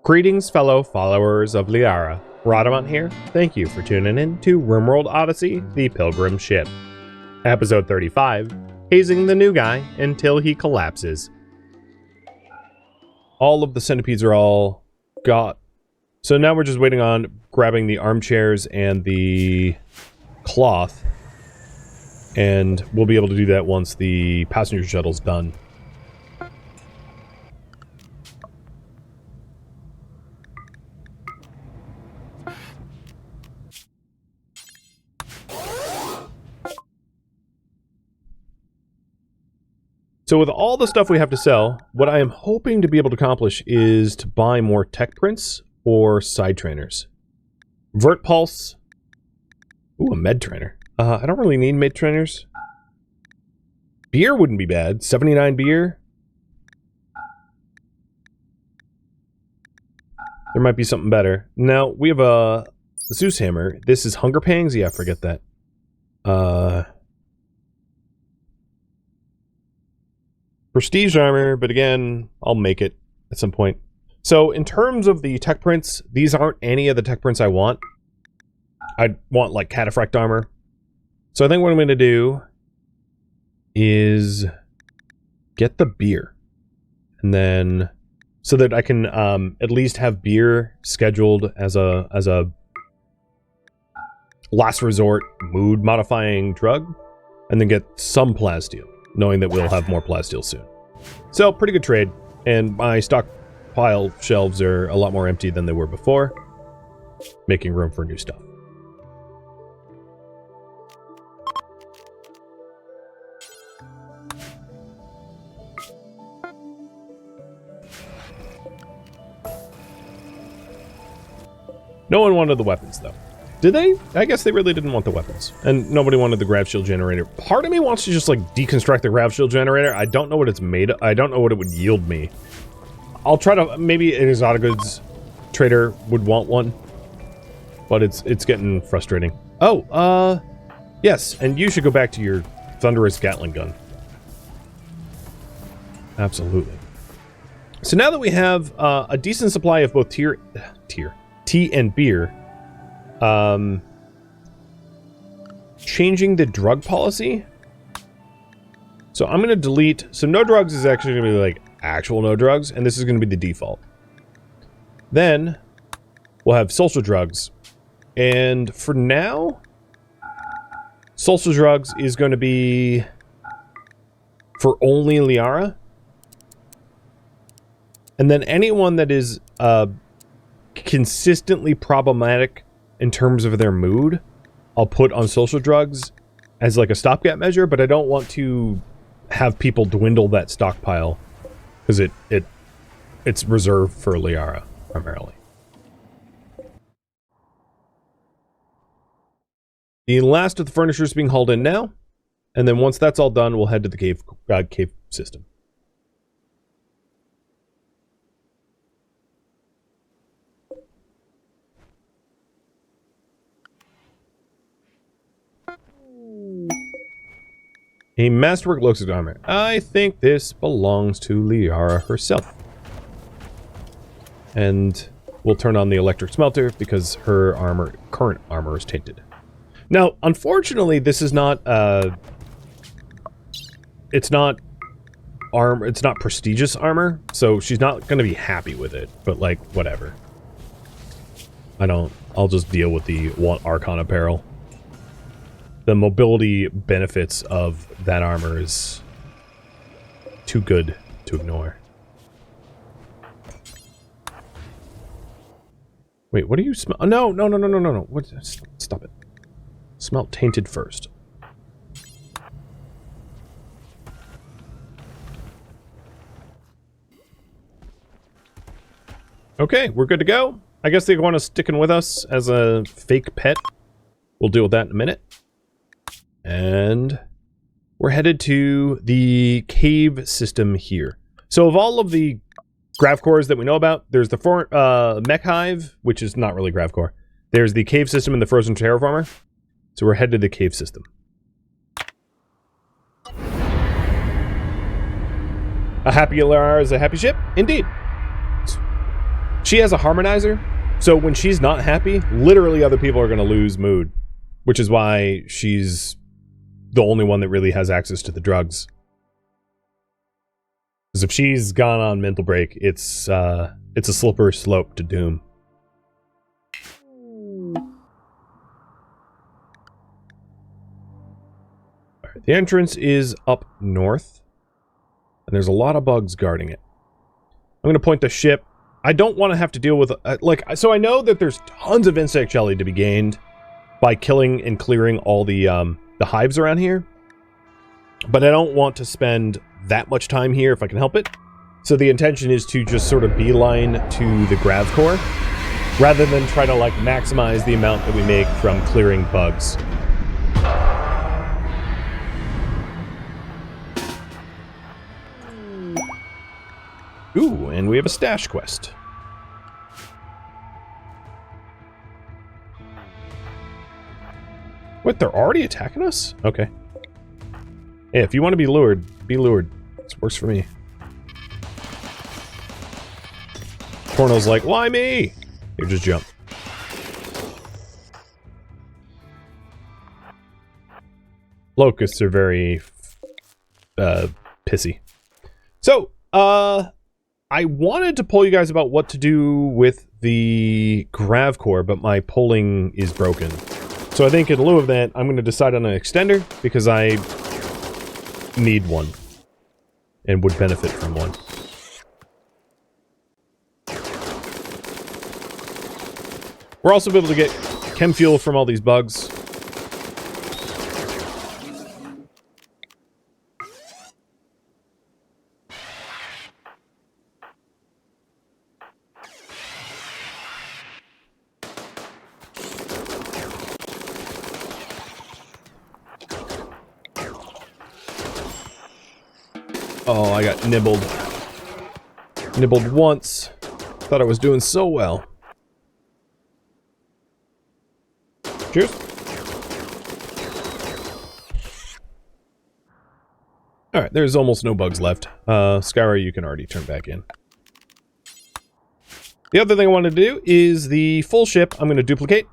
Greetings, fellow followers of Liara. Rhadamant here. Thank you for tuning in to RimWorld Odyssey, the Pilgrim ship. Episode 35, Hazing the new guy until he collapses. All of the centipedes are all got. So now we're just waiting on grabbing the armchairs and the cloth. And we'll be able to do that once the passenger shuttle's done. So with all the stuff we have to sell, what I am hoping to be able to accomplish is to buy more tech prints or side trainers. Vert Pulse. Ooh, a med trainer. I don't really need med trainers. Beer wouldn't be bad. 79 beer. There might be something better. Now, we have a Zeus hammer. This is Hunger Pangs? Yeah, forget that. Prestige armor, but again, I'll make it at some point. So in terms of the tech prints, these aren't any of the tech prints I want. I want like cataphract armor. So I think what I'm going to do is get the beer. And then so that I can at least have beer scheduled as a last resort mood modifying drug, and then get some plasteel, knowing that we'll have more plasteel soon. So, pretty good trade, and my stockpile shelves are a lot more empty than they were before, making room for new stuff. No one wanted the weapons, though. Did they? I guess they really didn't want the weapons. And nobody wanted the grav shield generator. Part of me wants to just, like, deconstruct the grav shield generator. I don't know what it's made of. I don't know what it would yield me. I'll try to... Maybe an exotic goods trader would want one. But it's getting frustrating. Oh, yes. And you should go back to your thunderous Gatling gun. Absolutely. So now that we have a decent supply of both tea and beer... changing the drug policy. So I'm going to delete... So no drugs is actually going to be like actual no drugs, and this is going to be the default. Then we'll have social drugs. And for now, social drugs is going to be for only Liara. And then anyone that is consistently problematic in terms of their mood, I'll put on social drugs as like a stopgap measure, but I don't want to have people dwindle that stockpile because it's reserved for Liara primarily. The last of the furniture is being hauled in now, and then once that's all done, we'll head to the cave system. A masterwork looks at armor. I think this belongs to Liara herself. And we'll turn on the electric smelter because her current armor is tainted. Now, unfortunately, this is not it's not prestigious armor, so she's not going to be happy with it, but like whatever. I'll just deal with the Archon apparel. The mobility benefits of that armor is too good to ignore. Wait, what do you smell? Oh, no. What? Stop it. Smell tainted first. Okay, we're good to go. I guess they want to stick in with us as a fake pet. We'll deal with that in a minute. And we're headed to the cave system here. So of all of the grav cores that we know about, there's the mech hive, which is not really grav core. There's the cave system and the frozen terraformer. So we're headed to the cave system. A happy Liara is a happy ship? Indeed. She has a harmonizer, so when she's not happy, literally other people are going to lose mood, which is why she's the only one that really has access to the drugs. Because if she's gone on mental break, it's a slippery slope to doom. All right, the entrance is up north, and there's a lot of bugs guarding it. I'm going to point the ship. I don't want to have to deal with, so I know that there's tons of insect jelly to be gained by killing and clearing all the hives around here. But I don't want to spend that much time here if I can help it. So the intention is to just sort of beeline to the grav core, rather than try to, like, maximize the amount that we make from clearing bugs. Ooh, and we have a stash quest. What, they're already attacking us? Okay. Hey, if you want to be lured, be lured. This works for me. Cornel's like, why me? Here, just jump. Locusts are very pissy. So, I wanted to poll you guys about what to do with the grav core, but my polling is broken. So I think in lieu of that, I'm going to decide on an extender, because I need one and would benefit from one. We're also able to get chem fuel from all these bugs. Oh, I got nibbled. Nibbled once. Thought I was doing so well. Cheers. Alright, there's almost no bugs left. Skyra, you can already turn back in. The other thing I wanted to do is the full ship I'm going to duplicate.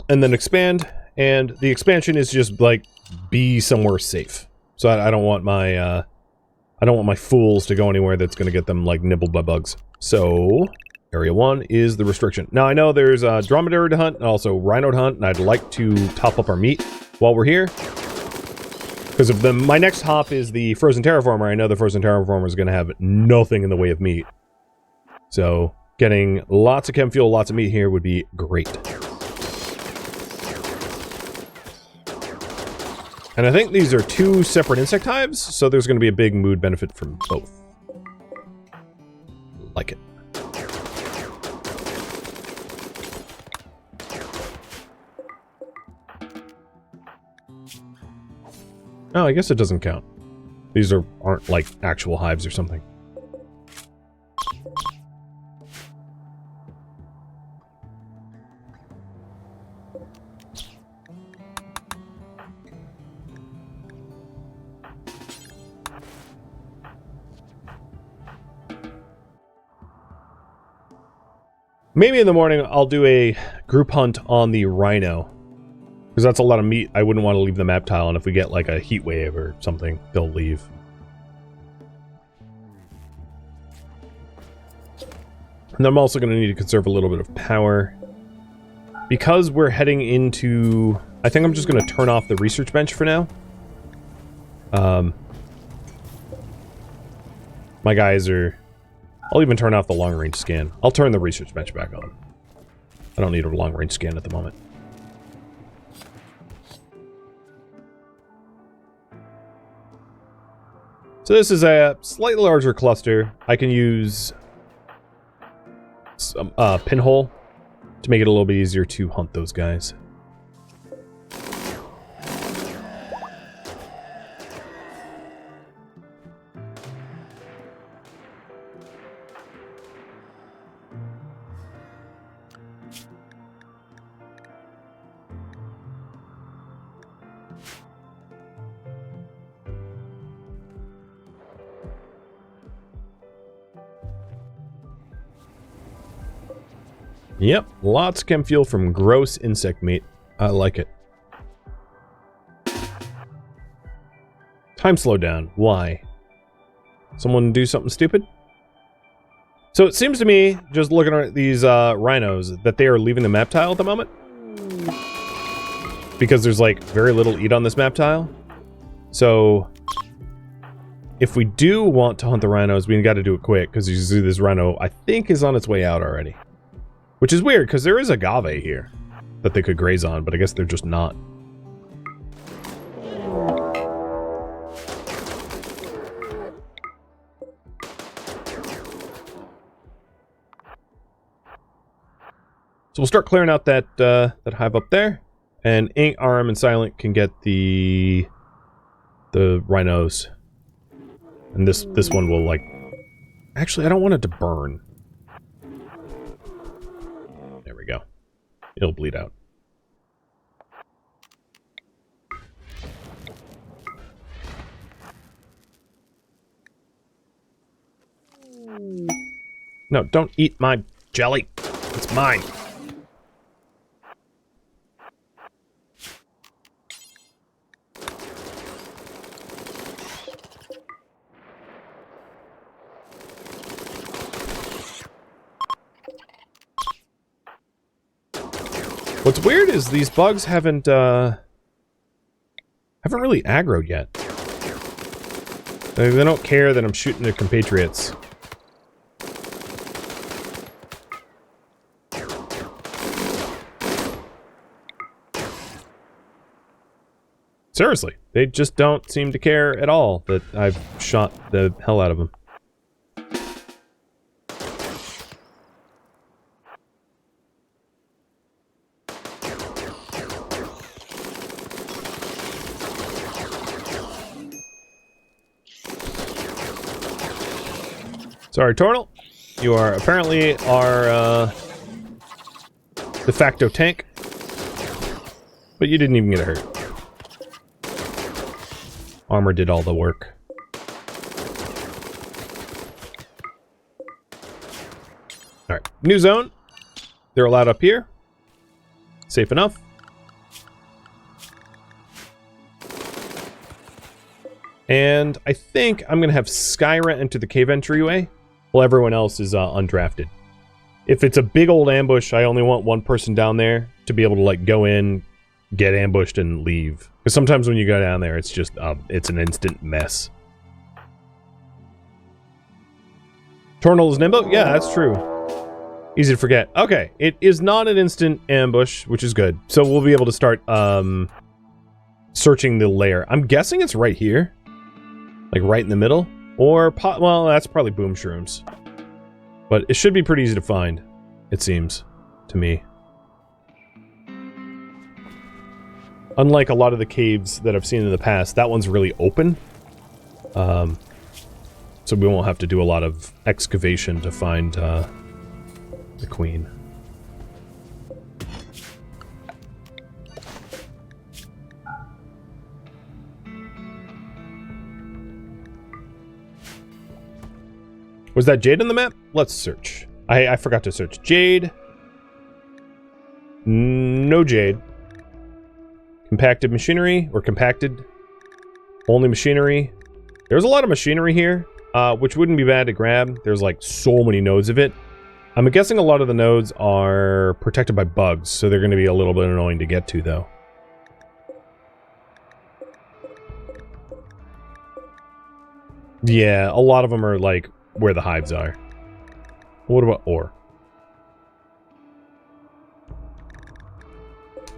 And then expand. And the expansion is just, like, be somewhere safe. So I don't want my, fools to go anywhere that's going to get them, like, nibbled by bugs. So, Area 1 is the restriction. Now, I know there's a dromedary to hunt and also rhino to hunt, and I'd like to top up our meat while we're here. Because if my next hop is the frozen terraformer, I know the frozen terraformer is going to have nothing in the way of meat. So, getting lots of chem fuel, lots of meat here would be great. And I think these are 2 separate insect hives, so there's going to be a big mood benefit from both. Like it. Oh, I guess it doesn't count. These aren't like actual hives or something. Maybe in the morning I'll do a group hunt on the rhino. Because that's a lot of meat. I wouldn't want to leave the map tile, and if we get like a heat wave or something, they'll leave. And I'm also going to need to conserve a little bit of power. Because we're heading into... I think I'm just going to turn off the research bench for now. My guys are... I'll even turn off the long-range scan. I'll turn the research bench back on. I don't need a long-range scan at the moment. So this is a slightly larger cluster. I can use some pinhole to make it a little bit easier to hunt those guys. Yep, lots of chem fuel from gross insect meat. I like it. Time slowed down. Why? Someone do something stupid? So it seems to me, just looking at these rhinos, that they are leaving the map tile at the moment. Because there's like very little eat on this map tile. So if we do want to hunt the rhinos, we got to do it quick, because you see this rhino, I think, is on its way out already. Which is weird, because there is agave here that they could graze on, but I guess they're just not. So we'll start clearing out that that hive up there, and Ink, Arm, and Silent can get the rhinos, and this one will like. Actually, I don't want it to burn. There we go. It'll bleed out. No, don't eat my jelly. It's mine. What's weird is these bugs haven't really aggroed yet. They don't care that I'm shooting their compatriots. Seriously, they just don't seem to care at all that I've shot the hell out of them. Sorry, Toral. You are apparently our de facto tank, but you didn't even get hurt. Armor did all the work. Alright, new zone. They're allowed up here. Safe enough. And I think I'm going to have Skyra enter the cave entryway while everyone else is undrafted. If it's a big old ambush, I only want one person down there to be able to like go in, get ambushed, and leave. Because sometimes when you go down there, it's just, it's an instant mess. Toral is nimble? Yeah, that's true. Easy to forget. Okay, it is not an instant ambush, which is good. So we'll be able to start, searching the lair. I'm guessing it's right here. Like right in the middle. Or, well, that's probably boom shrooms. But it should be pretty easy to find, it seems, to me. Unlike a lot of the caves that I've seen in the past, that one's really open. So we won't have to do a lot of excavation to find the queen. Was that Jade on the map? Let's search. I forgot to search. Jade. No Jade. Compacted machinery, or compacted. Only machinery. There's a lot of machinery here, which wouldn't be bad to grab. There's like so many nodes of it. I'm guessing a lot of the nodes are protected by bugs, so they're going to be a little bit annoying to get to, though. Yeah, a lot of them are like where the hives are. What about ore?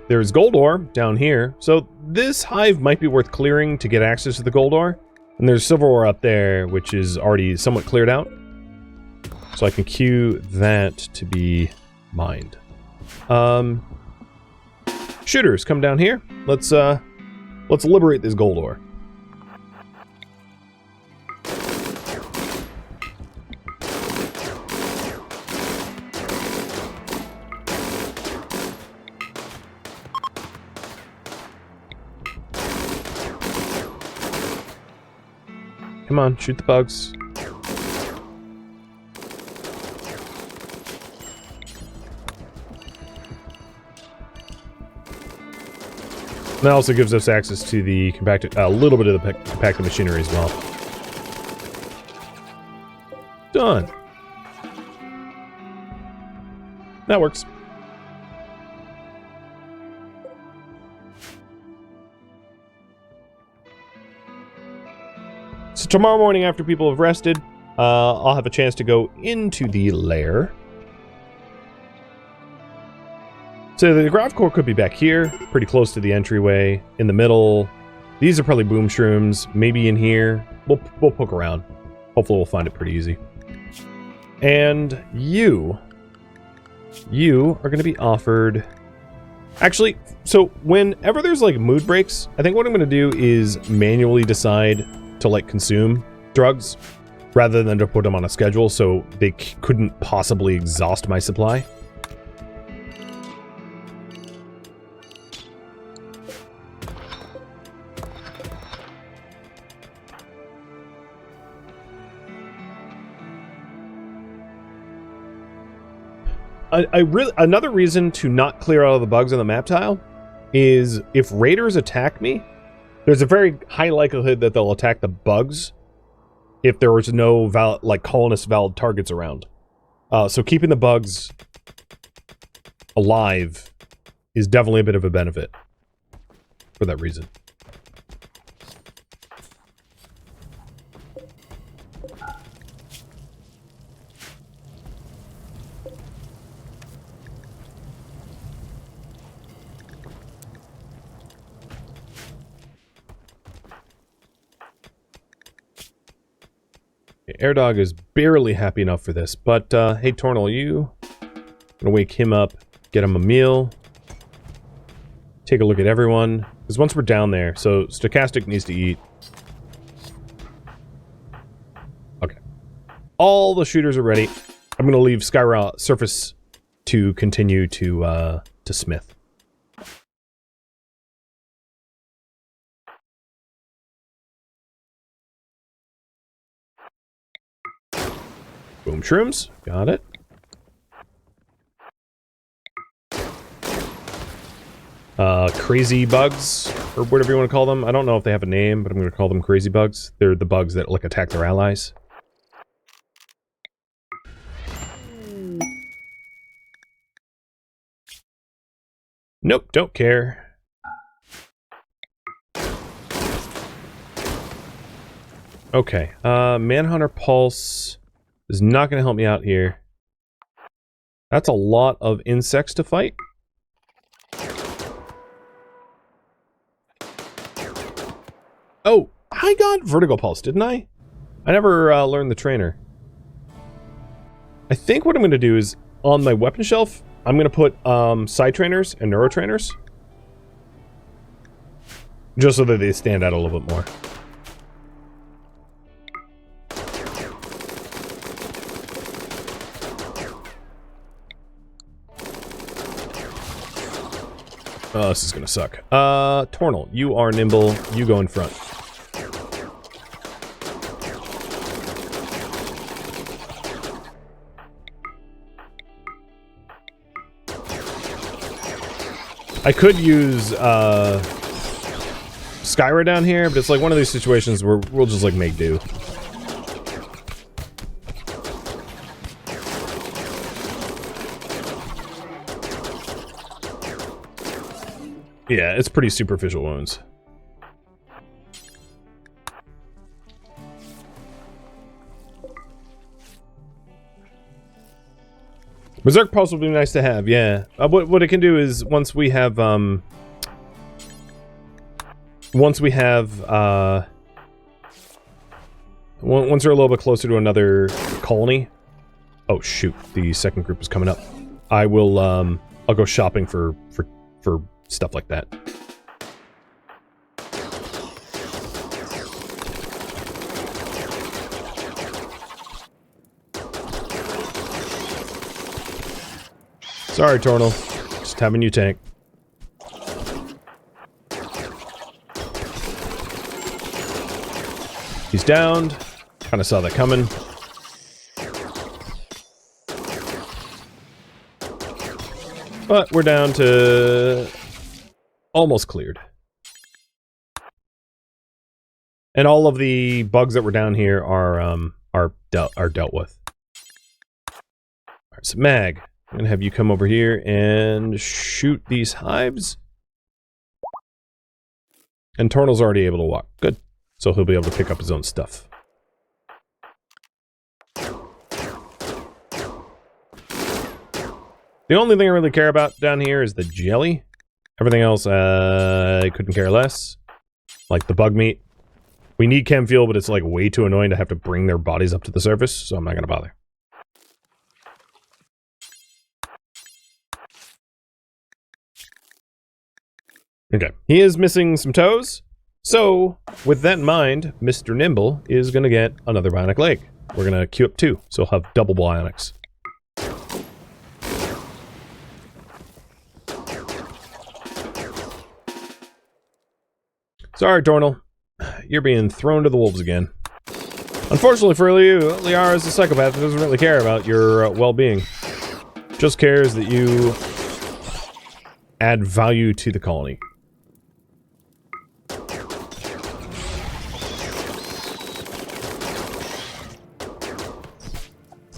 There's gold ore down here, so this hive might be worth clearing to get access to the gold ore. And there's silver ore up there, which is already somewhat cleared out. So I can queue that to be mined. Shooters, come down here. Let's liberate this gold ore. Come on, shoot the bugs. And that also gives us access to the compacted, a little bit of the compacted machinery as well. Done. That works. So tomorrow morning after people have rested, I'll have a chance to go into the lair. So the grav core could be back here, pretty close to the entryway, in the middle. These are probably boom shrooms, maybe in here. We'll poke around. Hopefully we'll find it pretty easy. And you are going to be offered... Actually, so whenever there's like mood breaks, I think what I'm going to do is manually decide to like consume drugs rather than to put them on a schedule so they couldn't possibly exhaust my supply. Another reason to not clear out all the bugs on the map tile is if raiders attack me, there's a very high likelihood that they'll attack the bugs if there was no valid, like colonist valid targets around. So keeping the bugs alive is definitely a bit of a benefit for that reason. Airdog is barely happy enough for this, but hey Toral, you gonna wake him up, get him a meal, take a look at everyone, because once we're down there, so Stochastic needs to eat. Okay, all the shooters are ready. I'm gonna leave Skyra surface to continue to Smith. Boom shrooms, got it. Crazy bugs, or whatever you want to call them. I don't know if they have a name, but I'm going to call them crazy bugs. They're the bugs that like attack their allies. Nope, don't care. Okay, Manhunter Pulse is not going to help me out here. That's a lot of insects to fight. Oh, I got Vertigo Pulse, didn't I? I never learned the trainer. I think what I'm going to do is, on my weapon shelf, I'm going to put Psi Trainers and Neuro Trainers. Just so that they stand out a little bit more. Oh, this is gonna suck. Toral, you are nimble. You go in front. I could use, Skyra down here, but it's like one of these situations where we'll just, like, make do. Yeah, it's pretty superficial wounds. Berserk Pulse would be nice to have, yeah. What it can do is, once we have, once we're a little bit closer to another colony... Oh, shoot. The second group is coming up. I will, I'll go shopping for stuff like that. Sorry, Toral. Just having you tank. He's downed. Kind of saw that coming. But we're down to... almost cleared. And all of the bugs that were down here are dealt with. Alright, so Mag, I'm gonna have you come over here and shoot these hives. And Tornal's already able to walk. Good. So he'll be able to pick up his own stuff. The only thing I really care about down here is the jelly. Everything else, I couldn't care less. Like the bug meat. We need chem fuel, but it's like way too annoying to have to bring their bodies up to the surface, so I'm not gonna bother. Okay, he is missing some toes. So, with that in mind, Mr. Nimble is gonna get another bionic leg. We're gonna queue up 2, so he'll have double bionics. Sorry, Tornal. You're being thrown to the wolves again. Unfortunately for you, Liara is a psychopath that doesn't really care about your well-being. Just cares that you add value to the colony.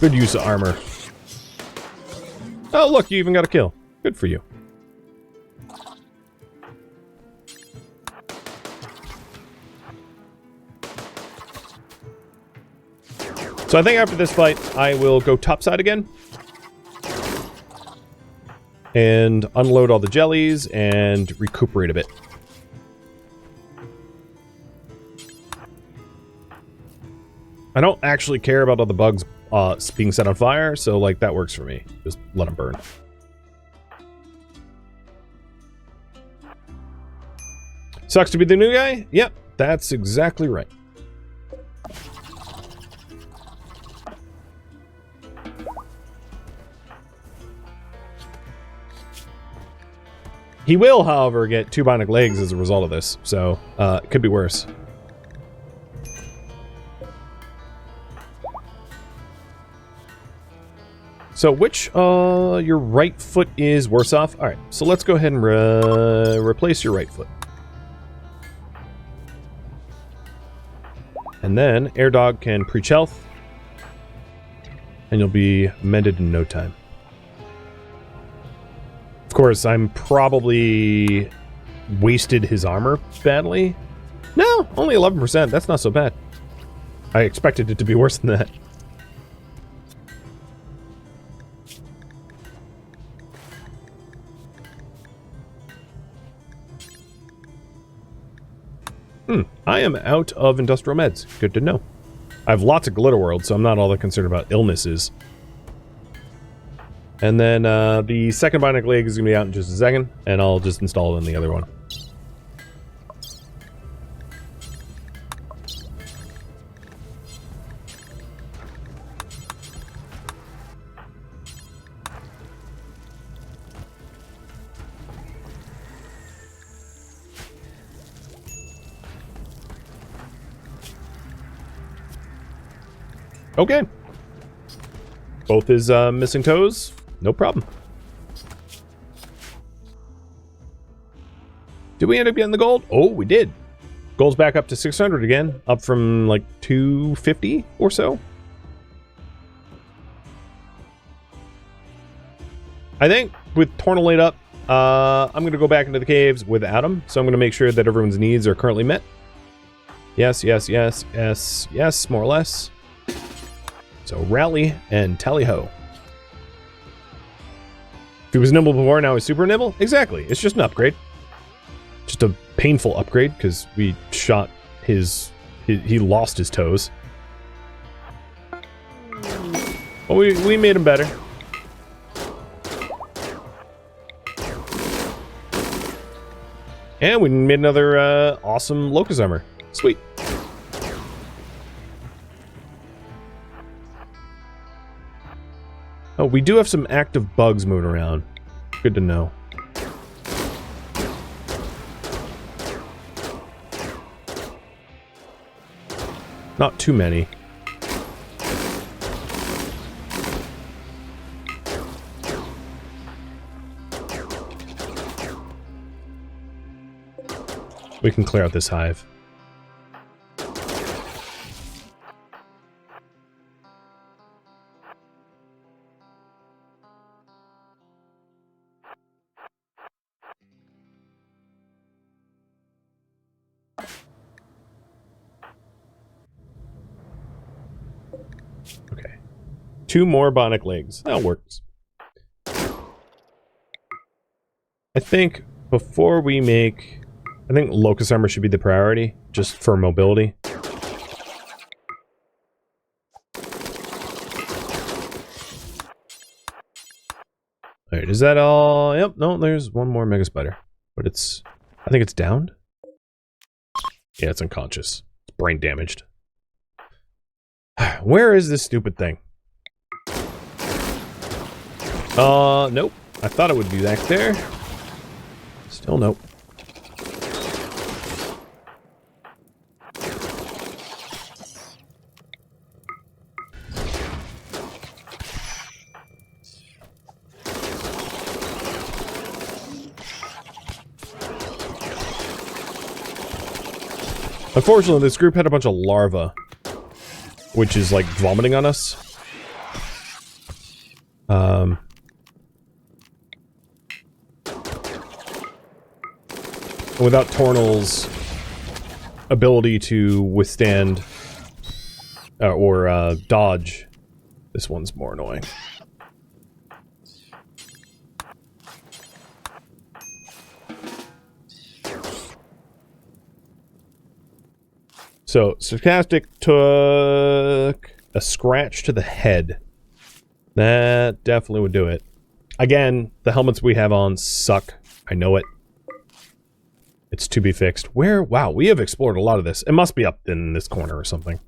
Good use of armor. Oh, look, you even got a kill. Good for you. So I think after this fight, I will go topside again. And unload all the jellies and recuperate a bit. I don't actually care about all the bugs being set on fire, so like that works for me. Just let them burn. Sucks to be the new guy? Yep, that's exactly right. He will, however, get 2 bionic legs as a result of this, so it could be worse. So which, your right foot is worse off? Alright, so let's go ahead and replace your right foot. And then, Air Dog can preach health. And you'll be mended in no time. Of course, I'm probably wasted his armor badly. No, only 11%. That's not so bad. I expected it to be worse than that. I am out of industrial meds. Good to know. I have lots of glitter world, so I'm not all that concerned about illnesses. And then the second bionic leg is going to be out in just a second, and I'll just install it in the other one. Okay. Both his missing toes. No problem. Did we end up getting the gold? Oh, we did. Gold's back up to 600 again, up from like 250 or so. I think with Tornal laid up, I'm going to go back into the caves without him, so I'm going to make sure that everyone's needs are currently met. Yes, yes, yes, yes, yes, more or less. So rally and tally-ho. If he was nimble before, now he's super nimble? Exactly. It's just an upgrade. Just a painful upgrade, because we shot his... He lost his toes. Well, we made him better. And we made another awesome locust armor. Sweet. Oh, we do have some active bugs moving around. Good to know. Not too many. We can clear out this hive. 2 more bionic legs. That works. I think before we make... I think Locust Armor should be the priority, just for mobility. Alright, is that all? Yep, no, there's one more Mega Spider. But it's... I think it's downed? Yeah, it's unconscious. It's brain damaged. Where is this stupid thing? Nope. I thought it would be back there. Still nope. Unfortunately, this group had a bunch of larvae, which is like vomiting on us. Without Tornal's ability to withstand or dodge, this one's more annoying. So, Sarcastic took a scratch to the head. That definitely would do it. Again, the helmets we have on suck. I know it. It's to be fixed. Where? Wow, we have explored a lot of this. It must be up in this corner or something.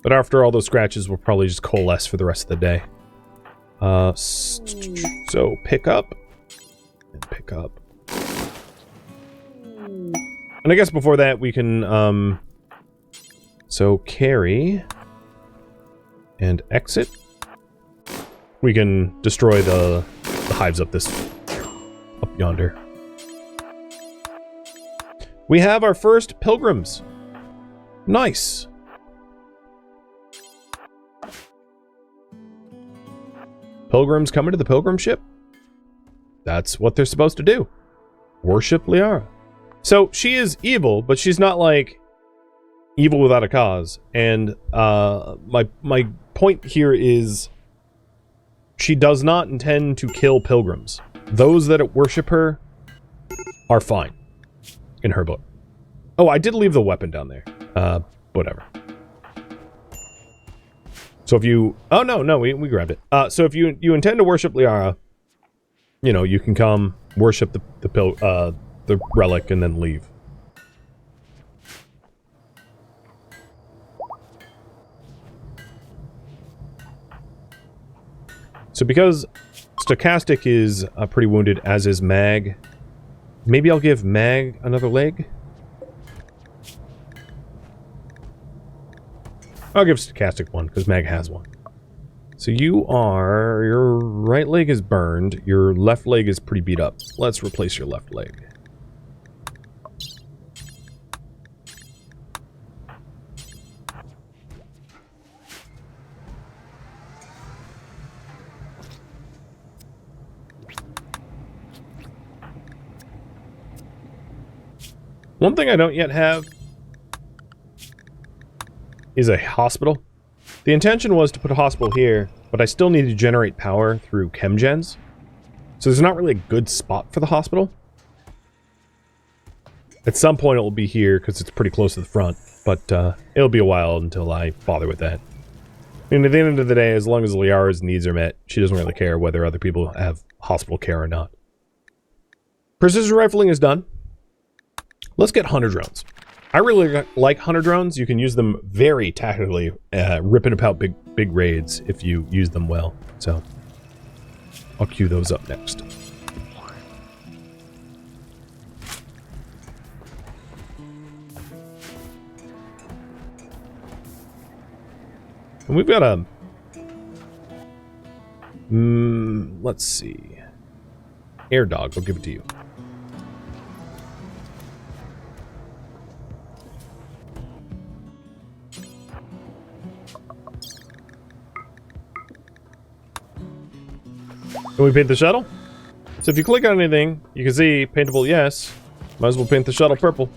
But after all those scratches, we'll probably just coalesce for the rest of the day. So, pick up. And pick up. And I guess before that, we can, so carry. And exit. We can destroy the hives up up yonder. We have our first Pilgrims. Nice. Pilgrims coming to the Pilgrim ship? That's what they're supposed to do. Worship Liara. So, she is evil, but she's not, like, evil without a cause. And, my point here is... she does not intend to kill pilgrims. Those that worship her are fine. In her book. Oh, I did leave the weapon down there. Whatever. So if you... oh, no, we grabbed it. So if you intend to worship Liara, you know, you can come, worship the relic, and then leave. So because Stochastic is pretty wounded, as is Mag, maybe I'll give Mag another leg? I'll give Stochastic one, because Mag has one. So your right leg is burned, your left leg is pretty beat up. Let's replace your left leg. One thing I don't yet have is a hospital. The intention was to put a hospital here, but I still need to generate power through chemgens. So there's not really a good spot for the hospital. At some point it will be here because it's pretty close to the front, but it'll be a while until I bother with that. I mean, at the end of the day, as long as Liara's needs are met, she doesn't really care whether other people have hospital care or not. Precision rifling is done. Let's get hunter drones. I really like hunter drones. You can use them very tactically, ripping about big raids if you use them well. So, I'll queue those up next. And we've got a... let's see. Air dog, I'll give it to you. Can we paint the shuttle? So if you click on anything, you can see paintable yes. Might as well paint the shuttle purple.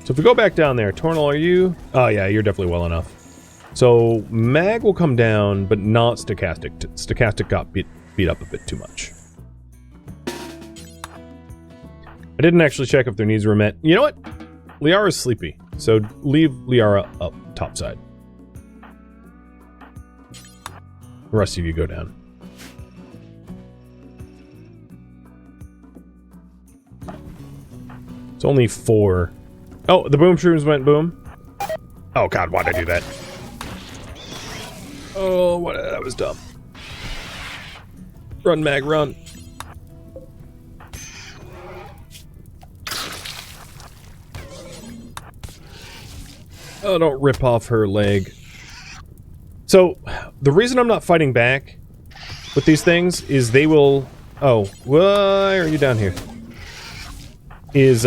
So if we go back down there, Toral, are you? Oh yeah, you're definitely well enough. So Mag will come down, but not Stochastic. Stochastic got beat up a bit too much. I didn't actually check if their needs were met. You know what? Liara's sleepy, so leave Liara up topside. The rest of you go down. It's only 4. Oh, the boom shrooms went boom. Oh god, why'd I do that? Oh, what? That was dumb. Run, Mag, run. Oh, don't rip off her leg. So, the reason I'm not fighting back with these things is they will... Oh, why are you down here? Is,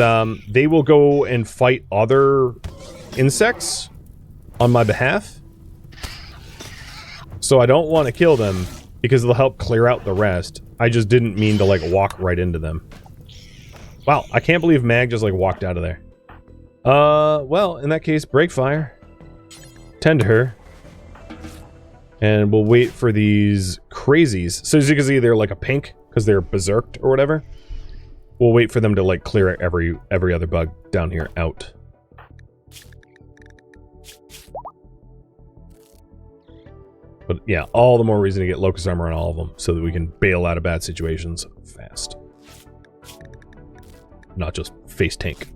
they will go and fight other insects on my behalf. So I don't want to kill them because they'll help clear out the rest. I just didn't mean to, like, walk right into them. Wow, I can't believe Mag just, like, walked out of there. Well, in that case, break fire. Tend to her. And we'll wait for these crazies. So as you can see, they're like a pink, because they're berserked or whatever. We'll wait for them to, like, clear every other bug down here out. But yeah, all the more reason to get Locust Armor on all of them, so that we can bail out of bad situations fast. Not just face tank.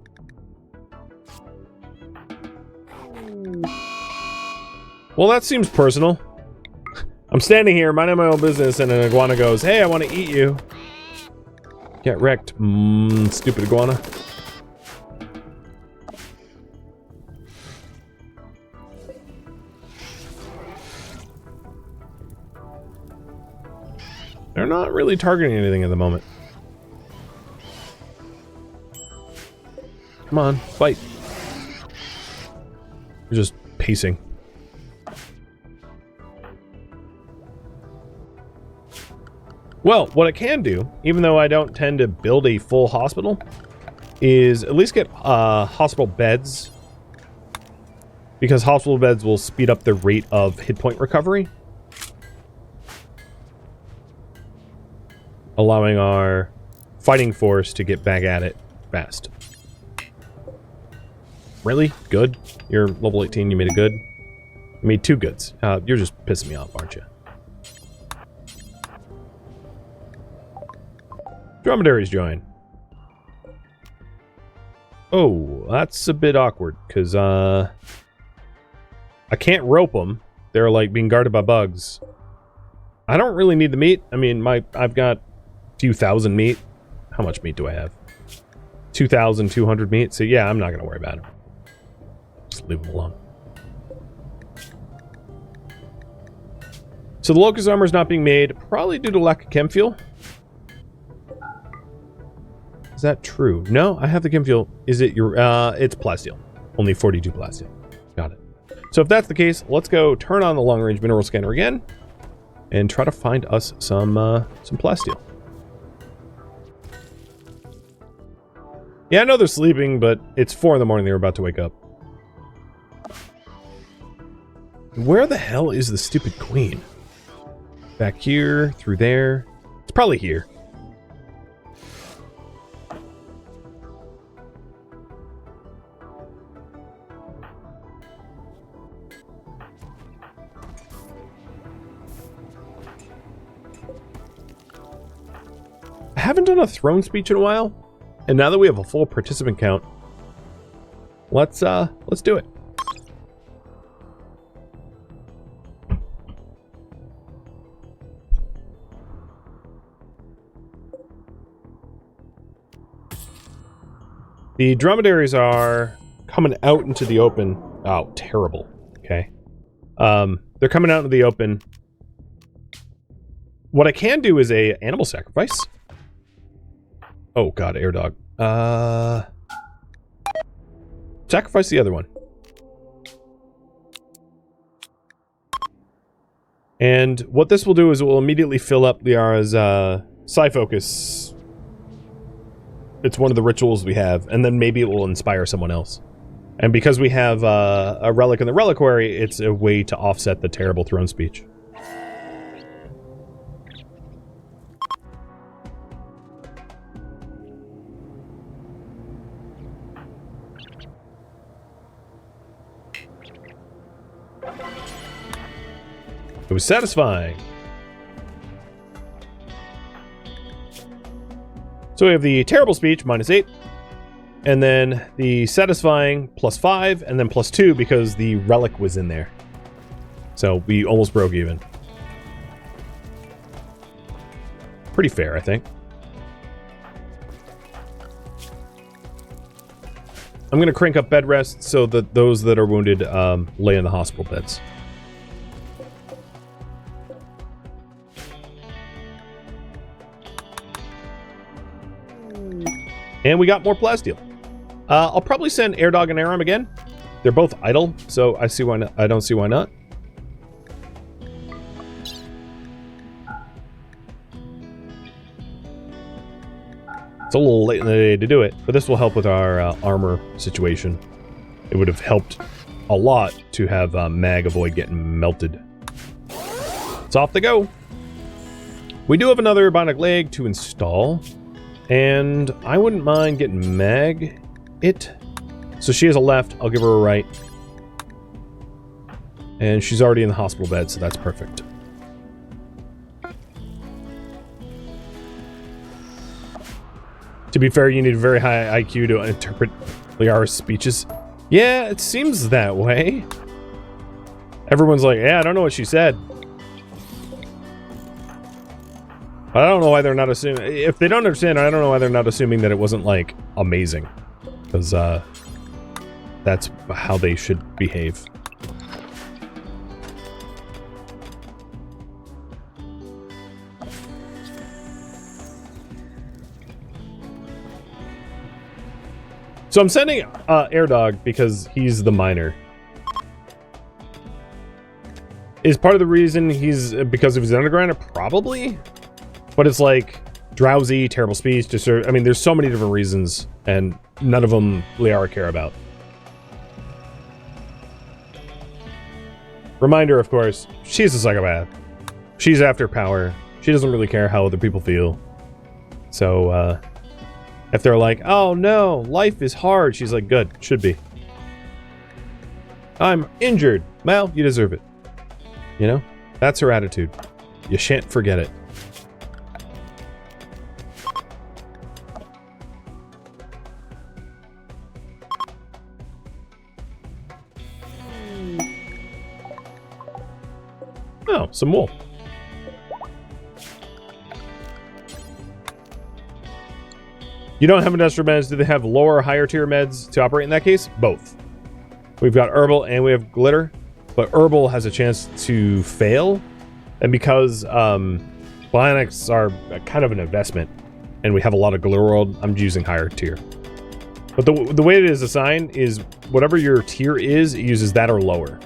Well, that seems personal. I'm standing here, minding my own business, and an iguana goes, "Hey, I want to eat you." Get wrecked, stupid iguana. They're not really targeting anything at the moment. Come on, fight. We're just pacing. Well, what I can do, even though I don't tend to build a full hospital, is at least get hospital beds. Because hospital beds will speed up the rate of hit point recovery. Allowing our fighting force to get back at it fast. Really? Good? You're level 18, you made a good? You made 2 goods. You're just pissing me off, aren't you? Dromedaries join. Oh, that's a bit awkward, because, I can't rope them. They're, like, being guarded by bugs. I don't really need the meat. I mean, I've got a few thousand meat. How much meat do I have? 2,200 meat, so yeah, I'm not gonna worry about it. Just leave them alone. So the Locust Armor is not being made, probably due to lack of chem fuel. Is that true? No, I have the chem fuel. Is it your, it's plasteel. Only 42 plasteel. Got it. So if that's the case, let's go turn on the long-range mineral scanner again and try to find us some plasteel. Yeah, I know they're sleeping, but it's 4 in the morning. They're about to wake up. Where the hell is the stupid queen? Back here, through there. It's probably here. I haven't done a throne speech in a while, and now that we have a full participant count, let's do it. The dromedaries are coming out into the open. Oh, terrible. Okay. They're coming out into the open. What I can do is a animal sacrifice. Oh god, air dog. Sacrifice the other one. And what this will do is it will immediately fill up Liara's Psi Focus. It's one of the rituals we have, and then maybe it will inspire someone else. And because we have a relic in the reliquary, it's a way to offset the terrible throne speech. It was satisfying. So we have the terrible speech, -8. And then the satisfying, +5. And then +2 because the relic was in there. So we almost broke even. Pretty fair, I think. I'm going to crank up bed rest so that those that are wounded lay in the hospital beds. And we got more plasteel. I'll probably send Airdog and Aram again. They're both idle, so I see why not. I don't see why not. It's a little late in the day to do it, but this will help with our armor situation. It would have helped a lot to have Mag avoid getting melted. It's off they go. We do have another bionic leg to install, and I wouldn't mind getting Mag it. So she has a left, I'll give her a right. And she's already in the hospital bed, so that's perfect. To be fair, you need a very high IQ to interpret Liara's speeches. Yeah, it seems that way. Everyone's like, yeah, I don't know what she said. But I don't know why they're not assuming. If they don't understand, I don't know why they're not assuming that it wasn't, like, amazing. Because, that's how they should behave. So I'm sending Airdog because he's the miner. Is part of the reason he's because of his underground? Probably. But it's like drowsy, terrible speech, I mean, there's so many different reasons, and none of them Liara care about. Reminder, of course, she's a psychopath. She's after power. She doesn't really care how other people feel. So, if they're like, oh no, life is hard, she's like, good, should be. I'm injured. Well, you deserve it. You know? That's her attitude. You shan't forget it. Oh, some wool. You don't have industrial meds. Do they have lower or higher tier meds to operate in that case? Both. We've got herbal and we have glitter, but herbal has a chance to fail. And because bionics are kind of an investment and we have a lot of glitter world, I'm using higher tier. But the way it is assigned is whatever your tier is, it uses that or lower.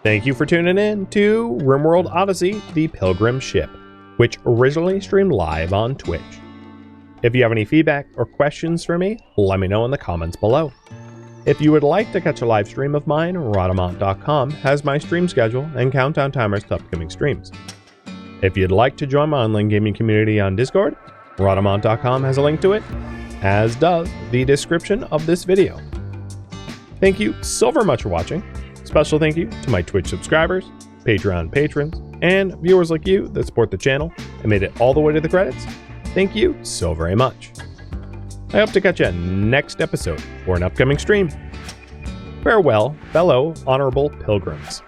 Thank you for tuning in to RimWorld Odyssey, the Pilgrim ship, which originally streamed live on Twitch. If you have any feedback or questions for me, let me know in the comments below. If you would like to catch a live stream of mine, Rhadamant.com has my stream schedule and countdown timers to upcoming streams. If you'd like to join my online gaming community on Discord, Rhadamant.com has a link to it, as does the description of this video. Thank you so very much for watching. Special thank you to my Twitch subscribers, Patreon patrons, and viewers like you that support the channel and made it all the way to the credits. Thank you so very much. I hope to catch you next episode or an upcoming stream. Farewell, fellow honorable pilgrims.